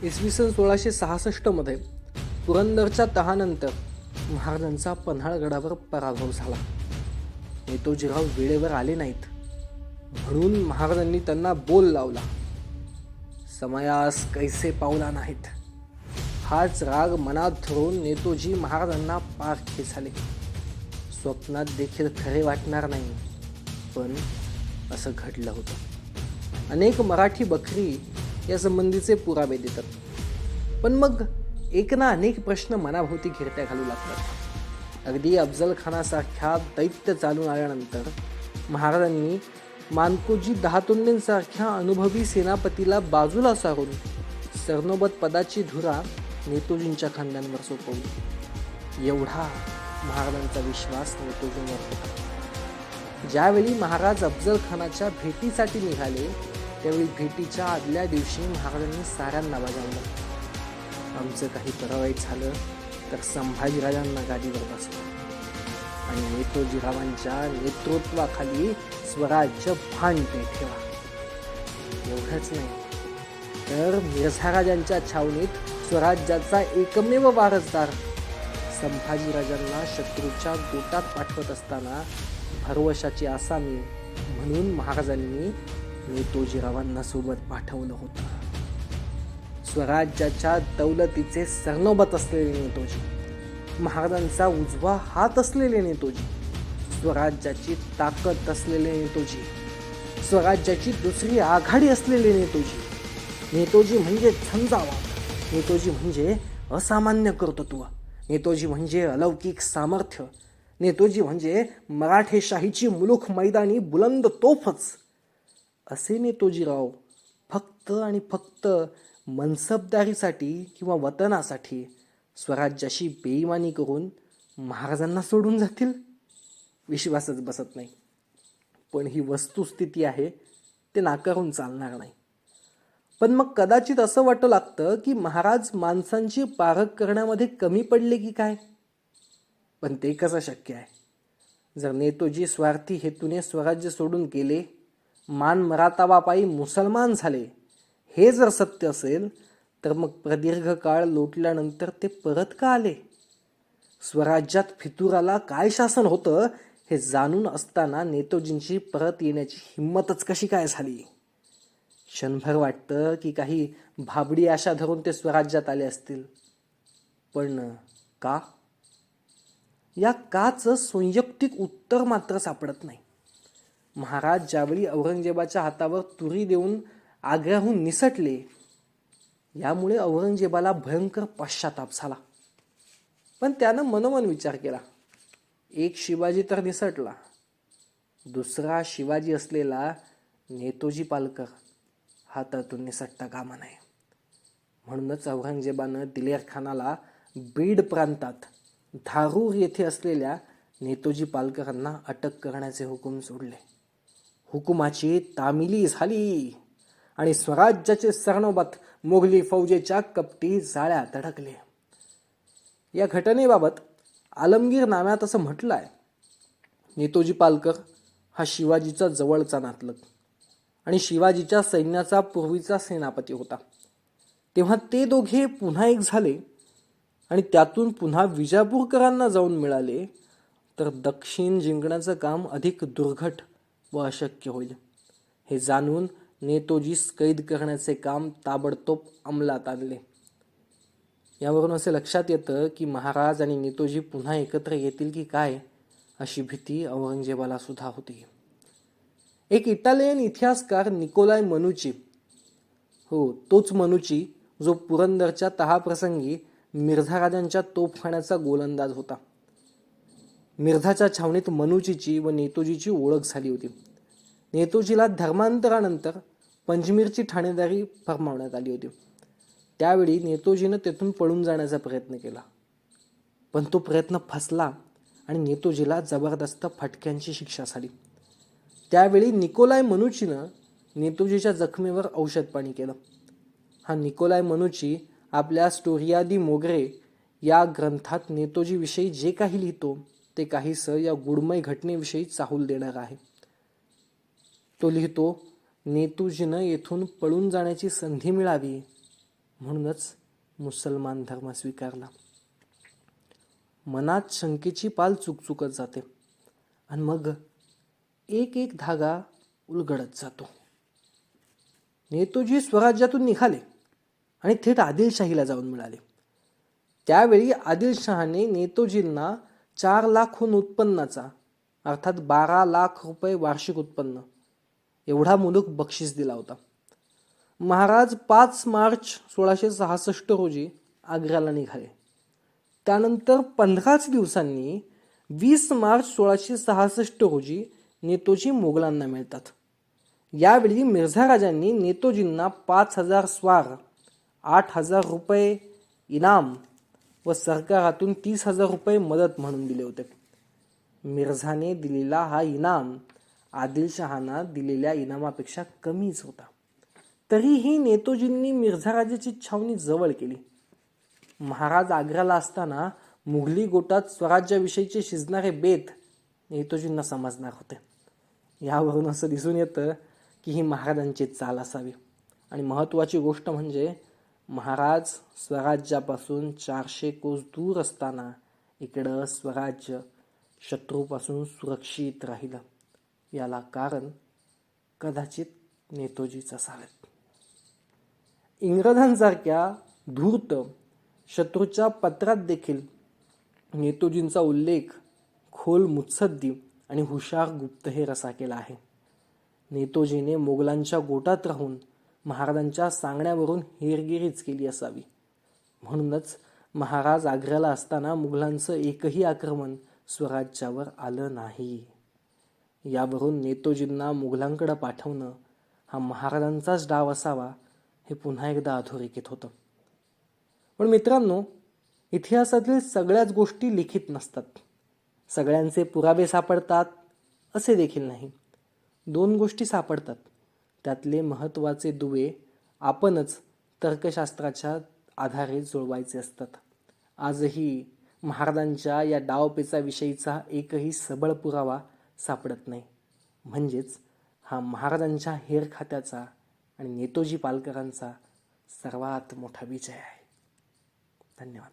इसवी सन 1666 मध्ये पुरंदरच्या तहानंतर महाराजांचा पन्हाळगडावर पराभव झाला. नेतोजीराव वेळेवर आले नाहीत म्हणून महाराजांनी त्यांना बोल लावला, समयास कैसे पावला नाहीत. हाच राग मनात धरून नेतोजी महाराजांना पारखे झाले. स्वप्नात देखील खरे वाटणार नाही, पण असं घडलं होतं. अनेक मराठी बखरी या संबंधीचे पुरावे देतात. पण मग एक ना अनेक प्रश्न मनाभोवती घिरट्या घालू लागतात. अगदी अफजल खानासारख्या दैत्य चालून आल्यानंतर महाराजांनी मानकोजी दहातोंडेंसारख्या अनुभवी सेनापतीला बाजूला सारून सरनोबत पदाची धुरा नेतोजींच्या खांद्यांवर सोपवली. एवढा महाराजांचा विश्वास नेतोजींवर होता. ज्यावेळी महाराज अफजल खानाच्या भेटीसाठी निघाले त्यावेळी भेटीच्या आदल्या दिवशी महाराजांनी साऱ्यांना बजावलं, आमचं काही परवाईट झालं तर संभाजीराजांना गादीवर बसवा आणि नेतोजीरावांच्या नेतृत्वाखाली स्वराज्य भांडे ठेवा. एवढंच नाही तर मिर्झाराजांच्या छावणीत स्वराज्याचा एकमेव वारसदार संभाजीराजांना शत्रूच्या गोटात पाठवत असताना भरवशाची आसामी म्हणून महाराजांनी नेतोजीरावांना सोबत पाठवलं होतं. स्वराज्याच्या दौलतीचे सरनोबत असलेले नेतोजी, महाराजांचा उजवा हात असलेले नेतोजी, स्वराज्याची ताकद असलेले नेतोजी, स्वराज्याची दुसरी आघाडी असलेले नेतोजी. नेतोजी म्हणजे झंझावात, नेतोजी म्हणजे असामान्य कर्तृत्व, नेतोजी म्हणजे अलौकिक सामर्थ्य, नेतोजी म्हणजे मराठेशाहीची मुलूख मैदानी बुलंद तोफच. असे नेतोजीराव फक्त आणि फक्त मनसबदारीसाठी किंवा वतनासाठी स्वराज्याशी बेईमानी करून महाराजांना सोडून जातील? विश्वासच बसत नाही. पण ही वस्तुस्थिती आहे, ते नाकारून चालणार नाही. पण मग कदाचित असं वाटू लागतं की महाराज माणसांची पारख करण्यामध्ये कमी पडले की काय? पण ते कसं शक्य आहे? जर नेतोजी स्वार्थी हेतूने स्वराज्य सोडून गेले, मान मरातावापायी मुसलमान झाले, हे जर सत्य असेल तर मग प्रदीर्घ काळ लोटल्यानंतर ते परत का आले? स्वराज्यात फितुराला काय शासन होतं हे जाणून असताना नेतोजींची परत येण्याची हिंमतच कशी काय झाली? क्षणभर वाटतं की काही भाबडी आशा धरून ते स्वराज्यात आले असतील. पण का? या काचं संयुक्तिक उत्तर मात्र सापडत नाही. महाराज ज्यावेळी औरंगजेबाच्या हातावर तुरी देऊन आग्र्याहून निसटले, यामुळे औरंगजेबाला भयंकर पश्चाताप झाला. पण त्यानं मनोमन विचार केला, एक शिवाजी तर निसटला, दुसरा शिवाजी असलेला नेतोजी पालकर हा त्यातून निसटता कामा नये. म्हणूनच औरंगजेबानं दिलेर खानाला बीड प्रांतात धारूर येथे असलेल्या नेतोजी पालकरांना अटक करण्याचे हुकूम सोडले. हुकुमाची तामिली झाली आणि स्वराज्याचे सरनोबत मोगली फौजेच्या कपटी जाळ्यात अडकले. या घटनेबाबत आलमगीर नाम्यात असं म्हटलं आहे, नेतोजी पालकर हा शिवाजीचा जवळचा नातलग आणि शिवाजीच्या सैन्याचा पूर्वीचा सेनापती होता. तेव्हा ते दोघे पुन्हा एक झाले आणि त्यातून पुन्हा विजापूरकरांना जाऊन मिळाले तर दक्षिण जिंकण्याचं काम अधिक दुर्घट व अशक्य होईल. हे जाणून नेतोजीस कैद करण्याचे काम ताबडतोब अंमलात आणले. यावरून असे लक्षात येतं की महाराज आणि नेतोजी पुन्हा एकत्र येतील की काय अशी भीती औरंगजेबाला सुद्धा होती. एक इटालियन इतिहासकार निकोलाय मनुची, हो तोच मनुची जो पुरंदरच्या तहाप्रसंगी मिर्झा राजांच्या तोफखान्याचा गोलंदाज होता. मिर्झाच्या छावणीत मनुचीची व नेतोजीची ओळख झाली होती. नेतोजीला धर्मांतरानंतर पंजमीरची ठाणेदारी फरमावण्यात आली होती. त्यावेळी नेतोजीनं तेथून पळून जाण्याचा प्रयत्न केला, पण तो प्रयत्न फसला आणि नेतोजीला जबरदस्त फटक्यांची शिक्षा झाली. त्यावेळी निकोलाय मनुचीनं नेतोजीच्या जखमेवर औषध पाणी केलं. हा निकोलाय मनुची आपल्या स्टोरिया दी मोग्रे या ग्रंथात नेतोजीविषयी जे काही लिहितो ते काहीसं या गुडमय घटनेविषयी चाहूल देणार आहे. तो लिहितो, नेतोजीनं येथून पळून जाण्याची संधी मिळावी म्हणूनच मुसलमान धर्म स्वीकारला. मनात शंकेची पाल चुकचुकत जाते आणि मग एक एक धागा उलगडत जातो. नेतोजी स्वराज्यातून निघाले आणि थेट आदिलशाहीला जाऊन मिळाले. त्यावेळी आदिलशहाने नेतोजींना 4 लाखहून उत्पन्नाचा अर्थात 12 लाख रुपये वार्षिक उत्पन्न एवढा मुलूक बक्षीस दिला होता. महाराज 5 मार्च 1666 रोजी आग्र्याला निघाले. त्यानंतर 15च दिवसांनी 20 मार्च 1666 रोजी नेतोजी मोगलांना मिळतात. यावेळी मिर्झा राजांनी नेतोजींना 5,000 स्वार, 8,000 रुपये इनाम व सरकारातून 30,000 रुपये मदत म्हणून दिले होते. मिर्झाने दिलेला हा इनाम आदिलशहाना दिलेल्या इनामापेक्षा कमीच होता. तरीही नेतोजींनी मिर्झा राजाची छावणी जवळ केली. महाराज आग्र्याला असताना मुघली गोटात स्वराज्याविषयीचे शिजणारे बेत नेतोजींना समजणार होते. यावरून असं दिसून येतं की ही महाराजांची चाल असावी. आणि महत्त्वाची गोष्ट म्हणजे महाराज स्वराज्यापासून 400 कोस दूर असताना इकडं स्वराज्य शत्रूपासून सुरक्षित राहिलं. याला कारण कदाचित नेतोजीच असावेत. इंग्रजांसारख्या धूर्त शत्रूच्या पत्रात देखील नेतोजींचा उल्लेख खोल मुत्सद्दी आणि हुशार गुप्तहेर असा केला आहे. नेतोजीने मोगलांच्या गोटात राहून महाराजांच्या सांगण्यावरून हेरगिरीच केली असावी. म्हणूनच महाराज आग्र्याला असताना मुघलांचं एकही आक्रमण स्वराज्यावर आलं नाही. यावरून नेतोजींना मुघलांकडे पाठवणं हा महाराजांचाच डाव असावा हे पुन्हा एकदा अधोरेखित होतं. पण मित्रांनो, इतिहासातील सगळ्याच गोष्टी लिखित नसतात. सगळ्यांचे पुरावे सापडतात असे देखील नाही. 2 गोष्टी सापडतात. त्यातले महत्त्वाचे दुवे आपणच तर्कशास्त्राच्या आधारे जुळवायचे असतात. आजही महाराजांच्या या डावपेचाविषयीचा एकही सबळ पुरावा सापडत नाही. म्हणजेच हा महाराजांच्या हेरखात्याचा आणि नेतोजी पालकरांचा सर्वात मोठा विजय आहे. धन्यवाद.